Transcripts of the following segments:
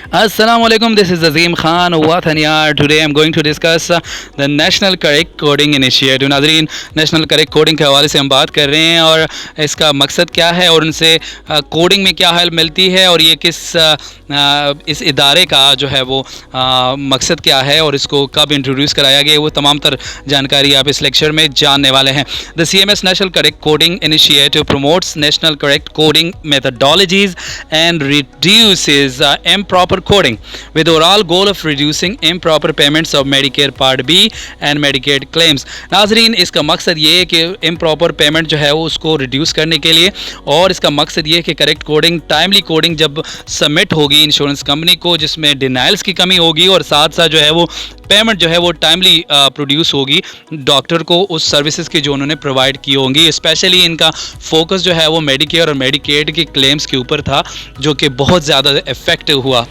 Assalamualaikum, this is Azim Khan Wathaniyar. Today I'm going to discuss the National Correct Coding Initiative. नाजरीन, national correct coding के हवाले से हम बात कर रहे हैं और इसका मकसद क्या है और उनसे कोडिंग में क्या हेल्प मिलती है और ये इस इदारे का जो है वो मकसद क्या है और इसको कब इंट्रोड्यूस कराया गया, वो तमाम तर जानकारी आप इस लेक्चर में जानने वाले हैं। The CMS national correct coding initiative promotes national correct coding methodologies and reduces improper coding with the overall goal of reducing improper payments of Medicare Part B and Medicaid claims। नाजरीन, इसका मकसद ये है कि improper payment जो है वो उसको रिड्यूस करने के लिए, और इसका मकसद ये है कि करेक्ट कोडिंग, टाइमली कोडिंग जब सबमिट होगी इंश्योरेंस कंपनी को, जिसमें डिनाइल्स की कमी होगी और साथ साथ जो है वो पेमेंट जो है वो टाइमली प्रोड्यूस होगी डॉक्टर को उस सर्विसेज की जो उन्होंने प्रोवाइड की होंगी। स्पेशली इनका फोकस जो है वो मेडिकेयर और मेडिकेड के क्लेम्स के ऊपर था, जो कि बहुत ज़्यादा इफेक्टिव हुआ।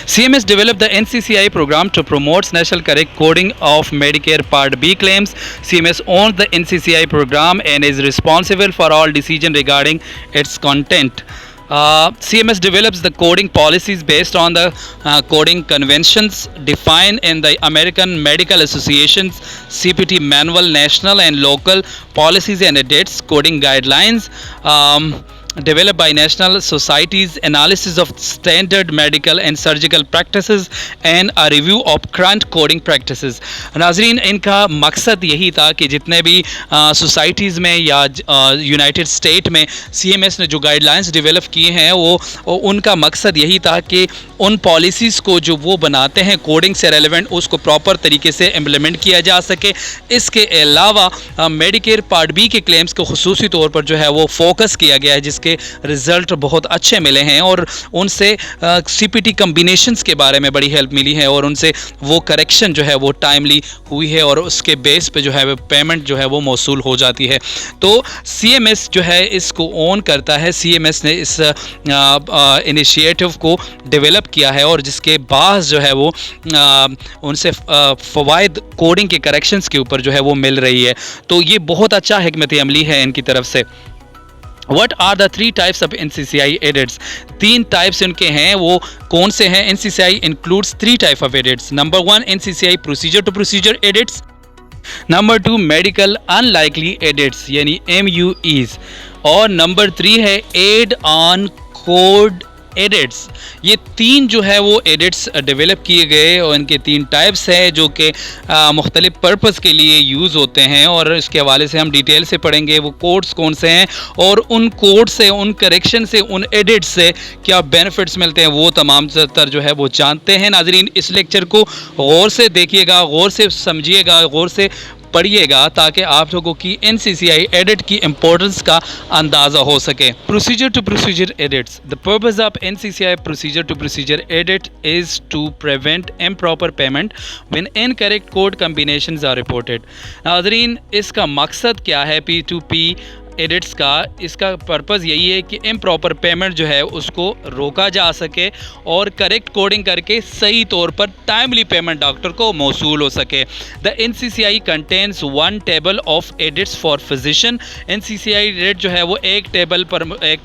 CMS developed the NCCI program to promote national correct coding of Medicare Part B claims. CMS owns the NCCI program and is responsible for all decision regarding its content. CMS develops the coding policies based on the coding conventions defined in the American Medical Association's CPT manual, national and local policies and edits coding guidelines. Developed by national societies, analysis of standard medical and surgical practices and a review of current coding practices। नाजरीन, इनका मकसद यही था कि जितने भी societies में या यूनाइटेड स्टेट में CMS ने जो गाइडलाइंस डेवलप किए हैं वो उनका मकसद यही था कि उन पॉलिसीज़ को जो वो बनाते हैं कोडिंग से रेलेवेंट, उसको प्रॉपर तरीके से इम्प्लीमेंट किया जा सके। इसके अलावा मेडिकेयर पार्ट बी के क्लेम्स को खुसूसी तौर पर जो है वो फोकस किया गया है, जिसके रिज़ल्ट बहुत अच्छे मिले हैं और उनसे CPT कम्बिनेशंस के बारे में बड़ी हेल्प मिली है और उनसे वो करेक्शन जो है वो टाइमली हुई है और उसके बेस पे जो है वो पेमेंट जो है वो मौसूल हो जाती है। तो CMS जो है इसको ओन करता है। CMS ने इस इनिशिएटिव को डेवलप किया है और जिसके बाद जो है वो उनसे फ़वाइद कोडिंग के करेक्शंस के ऊपर जो है वो मिल रही है। तो ये बहुत अच्छा हिकमत अमली है इनकी तरफ से। What are the 3 types of NCCI edits? 3 types इनके हैं, वो कौन से हैं? NCCI includes 3 type of edits. Number 1, NCCI procedure to procedure edits. Number 2, medical unlikely edits यानी MUEs, और नंबर 3 है aid on code एडिट्स। ये 3 जो है वो एडिट्स डेवलप किए गए और इनके 3 टाइप्स हैं जो कि मुख्तलिफ पर्पज़ के लिए यूज़ होते हैं और इसके हवाले से हम डिटेल से पढ़ेंगे वो कोड्स कौन से हैं और उन कोड से, उन करेक्शन से, उन एडिट्स से क्या बेनिफिट्स मिलते हैं, वो तमाम तर जो है वो जानते हैं। नाजरीन, इस लेक्चर को गौर से देखिएगा, गौर से समझिएगा, गौर से पढ़िएगा ताकि आप लोगों की NCCI एडिट की इम्पोर्टेंस का अंदाज़ा हो सके। Procedure to procedure edits. The purpose of NCCI procedure to procedure edit is to prevent improper payment when incorrect code combinations are reported. नाज़रीन, इसका मकसद क्या है P2P एडिट्स का? इसका पर्पज़ यही है कि इम्प्रॉपर पेमेंट जो है उसको रोका जा सके और करेक्ट कोडिंग करके सही तौर पर टाइमली पेमेंट डॉक्टर को मौसूल हो सके। The NCCI contains 1 table of edits for physician. NCCI edit जो है वो एक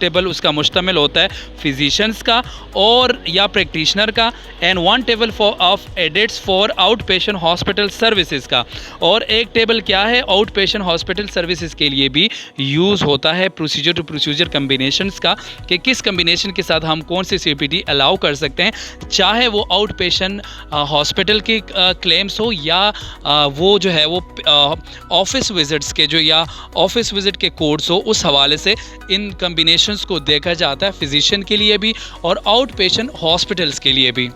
टेबल उसका मुश्तमिल होता है फिजिशंस का और या प्रैक्टिशनर का, and 1 table of edits for out patient hospital services का, और एक टेबल क्या है आउट पेशेंट हॉस्पिटल सर्विसेज के लिए भी यूज़ होता है प्रोसीजर टू प्रोसीजर कम्बिनेशंस का, कि किस कम्बिनेशन के साथ हम कौन से CPT अलाउ कर सकते हैं, चाहे वो आउट पेशेंट हॉस्पिटल के क्लेम्स हो या वो जो है वो ऑफिस विजिट्स के जो या ऑफिस विजिट के कोड्स हो। उस हवाले से इन कम्बिनेशंस को देखा जाता है फिजिशियन के लिए भी और आउट पेशेंट हॉस्पिटल्स के लिए भी।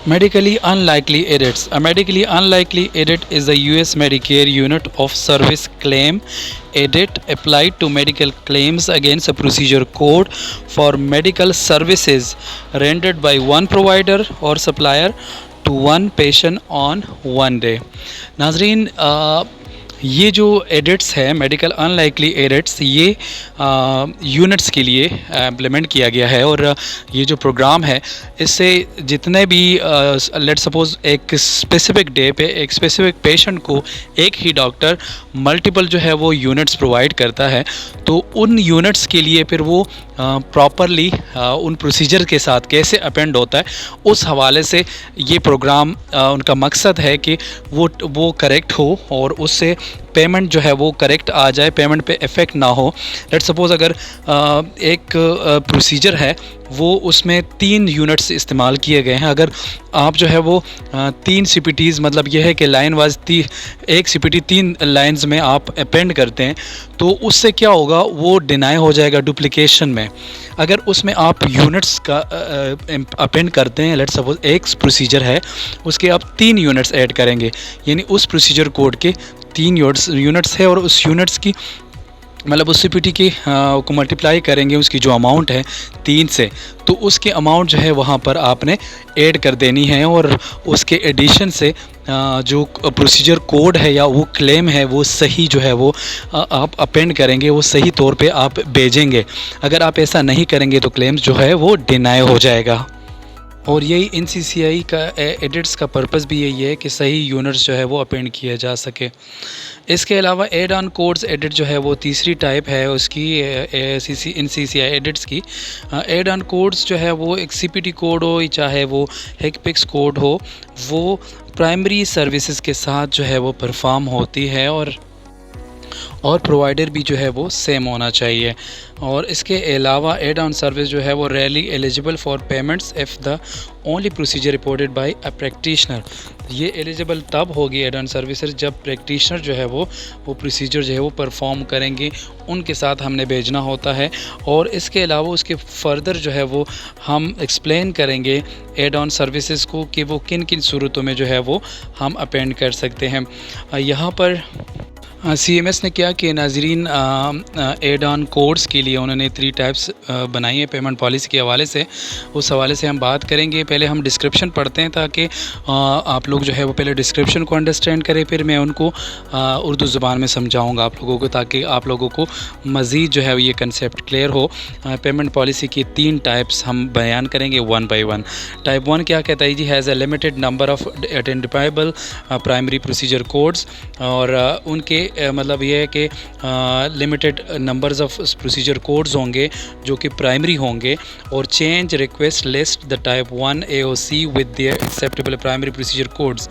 Medically unlikely edits. A medically unlikely edit is a US Medicare unit of service claim edit applied to medical claims against a procedure code for medical services rendered by one provider or supplier to one patient on one day. नाजरीन, ये जो edits है medical unlikely edits, ये units के लिए implement किया गया है। और ये जो प्रोग्राम है इससे जितने भी लेट सपोज़ एक स्पेसिफिक डे पे एक स्पेसिफिक पेशेंट को एक ही डॉक्टर मल्टीपल जो है वो यूनिट्स प्रोवाइड करता है, तो उन यूनिट्स के लिए फिर वो प्रॉपरली उन प्रोसीजर के साथ कैसे अपेंड होता है, उस हवाले से ये प्रोग्राम उनका मकसद है कि वो करेक्ट हो और उससे पेमेंट जो है वो करेक्ट आ जाए, पेमेंट पे इफ़ेक्ट ना हो। लेट सपोज़ अगर एक प्रोसीजर है वो उसमें 3 यूनिट्स इस्तेमाल किए गए हैं, अगर आप जो है वो 3 सीपीटीज़, मतलब ये है कि लाइन वाइज एक सीपीटी 3 लाइंस में आप अपेंड करते हैं, तो उससे क्या होगा, वो डिनाई हो जाएगा डुप्लीकेशन में। अगर उसमें आप यूनिट्स का अपेंड करते हैं, लेट सपोज एक प्रोसीजर है उसके आप 3 यूनिट्स ऐड करेंगे, यानी उस प्रोसीजर कोड के 3 यूनिट्स है और उस यूनिट्स की मतलब उस सीपीटी की को मल्टीप्लाई करेंगे उसकी जो अमाउंट है 3 से, तो उसके अमाउंट जो है वहाँ पर आपने ऐड कर देनी है। और उसके एडिशन से जो प्रोसीजर कोड है या वो क्लेम है वो सही जो है वो आप अपेंड करेंगे, वो सही तौर पे आप भेजेंगे। अगर आप ऐसा नहीं करेंगे तो क्लेम्स जो है वो डिनाई हो जाएगा। और यही NCCI का एडिट्स का पर्पस भी यही है कि सही यूनिट्स जो है वो अपेंड किया जा सके। इसके अलावा एड ऑन कोड्स एडिट जो है वो तीसरी टाइप है उसकी NCCI एडिट्स की। एड ऑन कोड्स जो है वो एक CPT कोड हो चाहे वो HCPCS कोड हो, वो प्राइमरी सर्विसेज के साथ जो है वो परफॉर्म होती है और प्रोवाइडर भी जो है वो सेम होना चाहिए। और इसके अलावा एड ऑन सर्विस जो है वो rarely eligible for payments if the only procedure reported by a practitioner. ये एलिजिबल तब होगी एड ऑन सर्विसेज जब प्रैक्टिशनर जो है वो प्रोसीजर जो है वो परफॉर्म करेंगे, उनके साथ हमने भेजना होता है। और इसके अलावा उसके फर्दर जो है वो हम एक्सप्लेन करेंगे एड ऑन सर्विसेज को कि वो किन किन सूरतों में जो है वो हम अपेंड कर सकते हैं। यहाँ पर CMS ने क्या कि नाजरीन एड ऑन कोड्स के लिए उन्होंने 3 टाइप्स बनाई है पेमेंट पॉलिसी के हवाले से, उस हवाले से हम बात करेंगे। पहले हम डिस्क्रिप्शन पढ़ते हैं ताकि आप लोग जो है वो पहले डिस्क्रिप्शन को अंडरस्टैंड करें, फिर मैं उनको उर्दू ज़ुबान में समझाऊंगा आप लोगों को, ताकि आप लोगों को मज़ीद जो है ये कंसेप्ट क्लियर हो। पेमेंट पॉलिसी की 3 टाइप्स हम बयान करेंगे 1 बाई 1। टाइप 1 क्या कहता है जी, has a limited number of identifiable primary procedure codes, और उनके मतलब ये है कि limited numbers of procedure codes होंगे जो कि प्राइमरी होंगे। और change request lists the type 1 AOC with their acceptable primary procedure codes.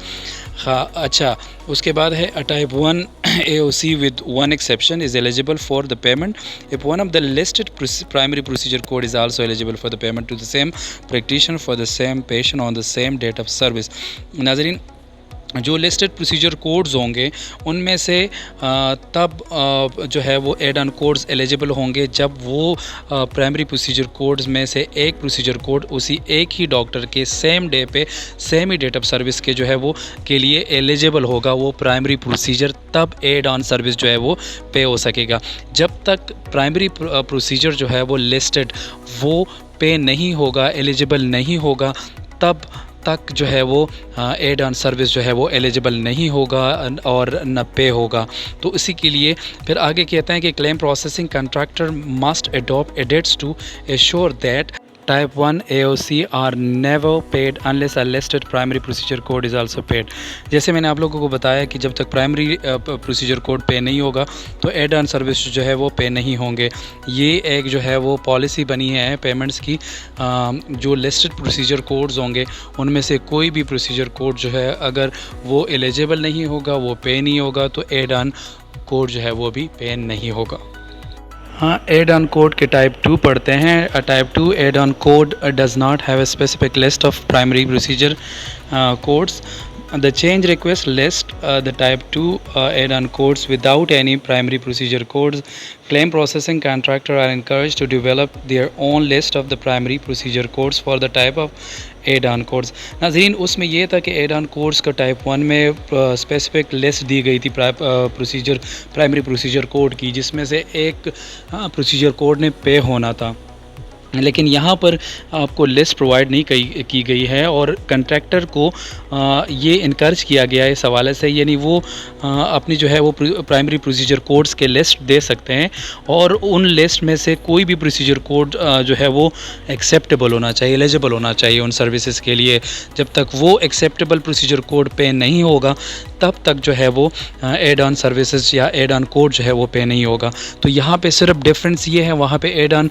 हाँ अच्छा, उसके बाद है a type 1 AOC with one exception is eligible for the payment if one of the listed primary procedure code is also eligible for the payment to the same practitioner for the same patient on the same date of service। नाज़रीन, जो listed procedure codes होंगे उनमें से तब जो है वो add on codes eligible होंगे जब वो प्राइमरी प्रोसीजर कोड्स में से एक प्रोसीजर कोड उसी एक ही डॉक्टर के सेम डे पे सेम ही डेट ऑफ सर्विस के जो है वो के लिए एलिजिबल होगा वो प्राइमरी प्रोसीजर, तब एड ऑन सर्विस जो है वो पे हो सकेगा। जब तक प्राइमरी प्रोसीजर जो है वो लिस्टेड वो पे नहीं होगा, एलिजिबल नहीं होगा, तब तक जो है वो एड ऑन सर्विस जो है वो एलिजिबल नहीं होगा और न पे होगा। तो इसी के लिए फिर आगे कहते हैं कि claim processing contractor must adopt edits to assure that type 1 AOC are never paid unless a listed primary procedure code is also paid. जैसे मैंने आप लोगों को बताया कि जब तक प्राइमरी प्रोसीजर कोड पे नहीं होगा तो एड ऑन सर्विस जो है वो पे नहीं होंगे। ये एक जो है वो पॉलिसी बनी है पेमेंट्स की। जो लिस्टेड प्रोसीजर कोड्स होंगे उनमें से कोई भी प्रोसीजर कोड जो है अगर वो एलिजिबल नहीं होगा, वो पे नहीं होगा, तो एड ऑन कोड जो है वो भी पे नहीं होगा। हाँ, एड ऑन कोड के टाइप 2 पढ़ते हैं। Type 2 add on code does not have a specific list of primary procedure codes. The change request list the type 2 add-on codes without any primary procedure codes. Claim processing contractor are encouraged to develop their own list of the primary procedure codes for the type of add-on codes. नाज़रीन, उसमें यह था कि add-on codes का type 1 में specific list दी गई थी primary procedure code की, जिसमें से एक प्रोसीजर कोड ने पे होना था। लेकिन यहाँ पर आपको लिस्ट प्रोवाइड नहीं की गई है और कंट्रैक्टर को ये इनकरेज किया गया है इस हवाले से, यानी वो अपनी जो है वो प्राइमरी प्रोसीजर कोड्स के लिस्ट दे सकते हैं और उन लिस्ट में से कोई भी प्रोसीजर कोड जो है वो एक्सेप्टेबल होना चाहिए, एलिजिबल होना चाहिए उन सर्विसेज के लिए। जब तक वो एक्सेप्टेबल प्रोसीजर कोड पे नहीं होगा तब तक जो है वो एड ऑन सर्विसेज या एड ऑन कोड जो है वो पे नहीं होगा। तो यहाँ पे सिर्फ डिफरेंस ये है, वहाँ पे एड ऑन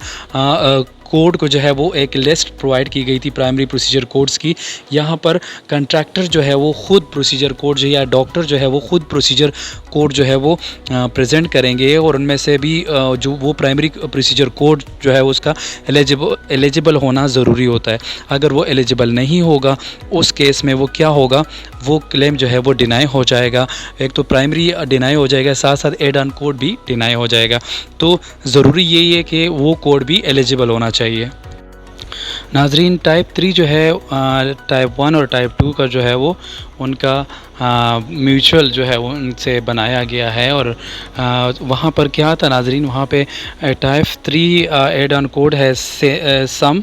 कोड को जो है वो एक लिस्ट प्रोवाइड की गई थी प्राइमरी प्रोसीजर कोड्स की। यहाँ पर कंट्रैक्टर जो है वो खुद प्रोसीजर कोड जो या डॉक्टर जो है वो खुद प्रोसीजर कोड जो है वो प्रेजेंट करेंगे और उनमें से भी जो वो प्राइमरी प्रोसीजर कोड जो है उसका एलिजिबल होना ज़रूरी होता है। अगर वो एलिजिबल नहीं होगा उस केस में वो क्या होगा, वो क्लेम जो है वो डिनाई हो जाएगा। एक तो प्राइमरी डिनाई हो जाएगा, साथ साथ एड ऑन कोड भी डिनाई हो जाएगा। तो ज़रूरी यही है कि वो कोड भी एलिजिबल होना चाहिए। नाजरीन, टाइप 3 जो है टाइप 1 और टाइप 2 का जो है वो उनका म्यूचुअल जो है वो उनसे बनाया गया है। और वहाँ पर क्या था नाजरीन, वहाँ पे टाइप 3 एड ऑन कोड है सम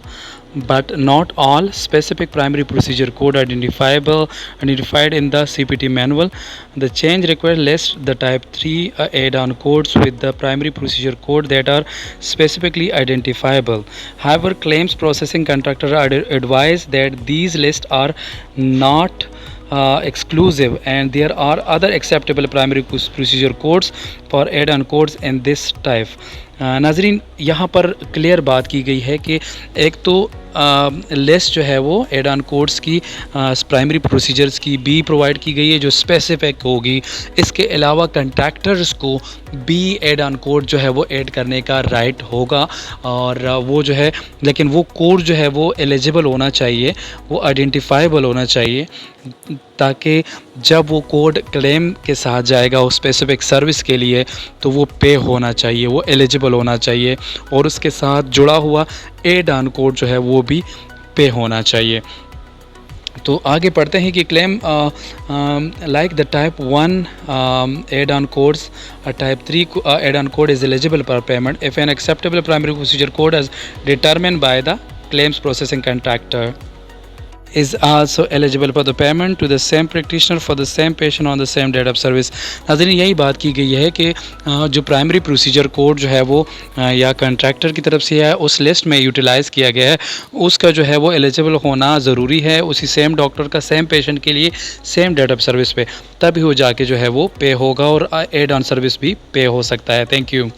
but not all specific primary procedure code identified in the CPT manual. The change requires list the type 3 add-on codes with the primary procedure code that are specifically identifiable. However, claims processing contractor are advised that these lists are not exclusive and there are other acceptable primary procedure codes for add-on codes in this type. नाजरीन, यहाँ पर clear बात की गई है कि एक तो लिस्ट जो है वो एड ऑन कोड्स की प्राइमरी प्रोसीजर्स की भी प्रोवाइड की गई है जो स्पेसिफिक होगी। इसके अलावा कंट्रैक्टर्स को भी एड ऑन कोड जो है वो ऐड करने का राइट होगा और वो जो है, लेकिन वो कोड जो है वो एलिजिबल होना चाहिए, वो आइडेंटिफाइबल होना चाहिए, ताकि जब वो कोड क्लेम के साथ जाएगा उस स्पेसिफिक सर्विस के लिए तो वो पे होना चाहिए, वो एलिजिबल होना चाहिए और उसके साथ जुड़ा हुआ एड ऑन कोड जो है वो भी पे होना चाहिए। तो आगे पढ़ते हैं कि claim like the type 1 add on codes type 3 add on code is eligible for payment if an acceptable primary procedure code is determined by the claims processing contractor is also eligible for the payment to the same practitioner for the same patient on the same date of service. नाज़रीन, यही बात की गई है कि जो primary procedure code जो है वो या कंट्रैक्टर की तरफ से है उस लिस्ट में यूटिलाइज़ किया गया है, उसका जो है वो एलिजिबल होना ज़रूरी है उसी सेम डॉक्टर का सेम पेशेंट के लिए सेम डेट ऑफ सर्विस पे, तभी हो जाके जो है वो पे होगा और एड ऑन सर्विस भी पे हो सकता है। Thank you.